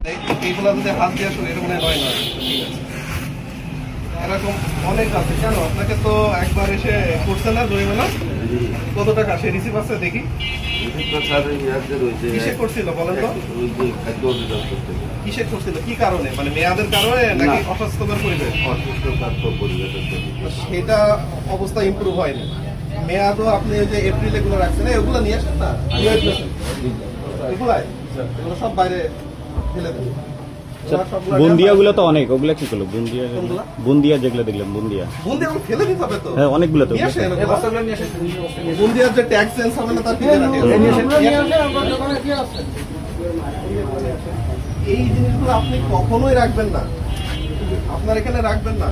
এইগুলা যদি হাত দিয়ে আসলে এটা মনে হয় না। ঠিক আছে, এরকম অনেক আছে। কেন আপনাকে তো একবার এসে করছে না জরিমানা? কত টাকা সে রিসিভ আছে দেখি। কিসে করছিল বলেন তো? কিসে করছিল, কি কারণে? মানে মেয়াদের কারণে নাকি অস্বাস্থ্যকর পরিবেশ? সেটা অবস্থা ইমপ্রুভ হয়নি। মেয়াদও আপনি ওই যে এপ্রিল এগুলো রাখছেন, এগুলো নিয়ে আসেন না, এগুলাই এগুলো সব বাইরে ফেলে দেন। বুন্দিয়া গুলো তো অনেক, ওগুলা কি করলো? বুন্দিয়া বুন্দিয়া যেগুলো দেখলাম, বুন্দিয়া বুন্দিয়া ফেলে দিতে হবে তো। হ্যাঁ, অনেকগুলো তো। বুন্দিয়ার যে ট্যাক্স চেঞ্জ হবে না তার কি এই জিনিসগুলো আপনি কখনোই রাখবেন না, আপনার এখানে রাখবেন না।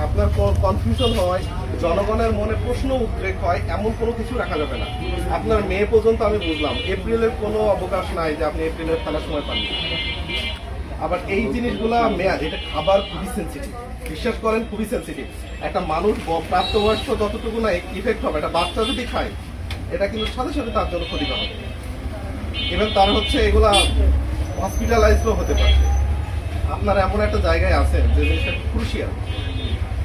আপনার কনফিউশন হয়, জনগণের মনে প্রশ্ন উদ্রেক হয়, এমন কোনো কিছু রাখা যাবে না। আপনার মে পর্যন্ত আমি বুঝলাম, এপ্রিলের কোনো অবকাশ নাই যে আপনি এপ্রিলের খেলার সময় পাননি। আবার এই জিনিসগুলা মেয়াদ, এটা খাবার খুবই সেন্সিটিভ, বিশ্বাস করেন খুবই সেন্সিটিভ। একটা মানুষ প্রাপ্তবয়স্ক যতটুকু না ইফেক্ট হবে, একটা বাচ্চা যদি খায় এটা কিন্তু সাথে সাথে তার জন্য ক্ষতিকর হবে। এবং তার হচ্ছে এগুলা হসপিটালাইজও হতে পারে। আপনার এমন একটা জায়গায় আছেন যে জিনিসটা ক্রুশিয়াল,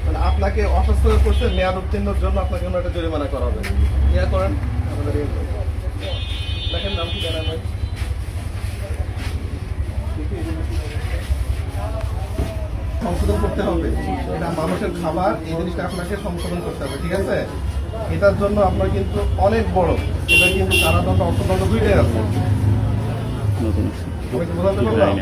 মানে আপনাকে অসুস্থ করছে, মেয়াদ উত্তীর্ণের জন্য আপনাকে একটা জরিমানা করা হবে। ইয়া করেন আমাদের দেখেন, নাম কি জানেন ভাই? সংশোধন করতে হবে, এটা মানুষের খাবার, এই জিনিসটা আপনাকে সংশোধন করতে হবে। ঠিক আছে, এটার জন্য আপনার কিন্তু অনেক বড়, এটা কিন্তু কারাদণ্ড অর্থদণ্ড দুইটাই আছে। বোঝাতে পারলাম?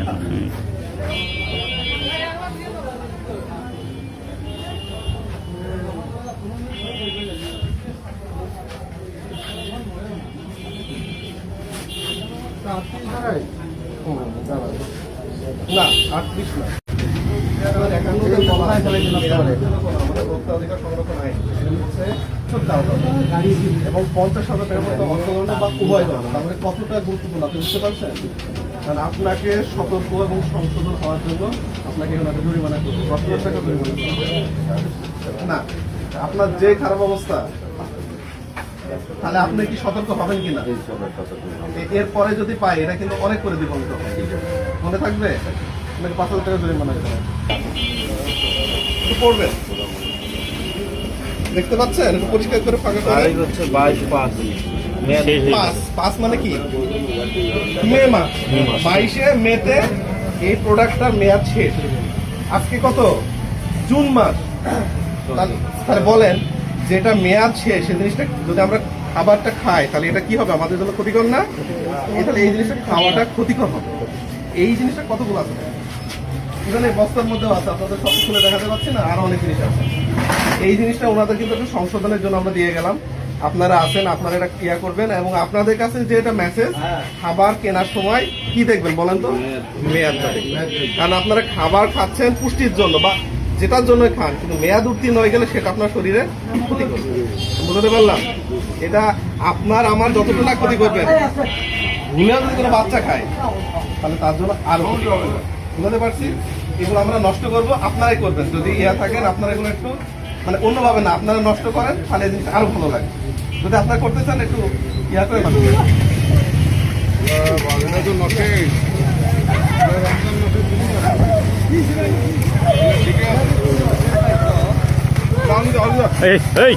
না 38 না, এবং 50,000 টাকার মতো অর্থদণ্ড বা উভয় দণ্ড। তাহলে কতটা গুরুত্বপূর্ণ আপনি বুঝতে পারছেন? কারণ আপনাকে সতর্ক এবং সংশোধন হওয়ার জন্য আপনাকে একটা জরিমানা করবে, 10,000 টাকা জরিমানা করবে না। আপনার যে খারাপ অবস্থা, তাহলে আপনি কি সতর্ক হবেন কিনা? এরপরে যদি পাই, এটা কিন্তু অনেক করে দিব, মনে থাকবে। আপনাকে 5,000 টাকা জরিমানা পড়বেন, দেখতে পাচ্ছেন? পরিষ্কার করে ফাঁকা করে হচ্ছে 5 মানে কি? মে মাস, 22শে মেতে এই প্রোডাক্টটার মেয়াদ শেষ। আজকে কত? জুন মাস। তাহলে বলেন, যেটা মেয়াদ শেষ সেই জিনিসটা যদি আমরা খাবারটা খাই, তাহলে এটা কি হবে? আমাদের জন্য ক্ষতিকর না? তাহলে এই জিনিসটা খাওয়াটা ক্ষতিকর হবে। এই জিনিসটা কতগুলো আছে, এখানে বস্তার মধ্যেও আছে, আপনাদের সব খুলে দেখাতে পাচ্ছি না, আরো অনেক জিনিস আছে। এই জিনিসটা ওনাদের কিন্তু একটু সংশোধনের জন্য আমরা দিয়ে গেলাম। আপনারা আছেন, আপনারা এটা ক্রিয়া করবেন, এবং আপনাদের কাছে যে এটা মেসেজ, খাবার কেনার সময় কি দেখবেন বলেন তো? মেয়াদটা দেখবেন। কারণ আপনারা খাবার খাচ্ছেন পুষ্টির জন্য বা যেটার জন্য খান, কিন্তু মেয়াদ উত্তীর্ণ হয়ে গেলে সেটা আপনার শরীরে ক্ষতি করবে। বুঝতে পারলাম? এটা আপনার আমার যতটুকু না ক্ষতি করবেন, ভুলেও যদি কোনো বাচ্চা খায় তাহলে তার জন্য আরো বুঝতে পারছি। এগুলো আমরা নষ্ট করবো, আপনারাই করবেন। যদি ইয়া থাকেন, আপনারা এগুলো একটু মানে অন্যভাবে না, আপনারা নষ্ট করেন, তাহলে এই জিনিসটা আরো ভালো লাগে। যদি আপনারা করতে চান, একটু ইয়া করে এই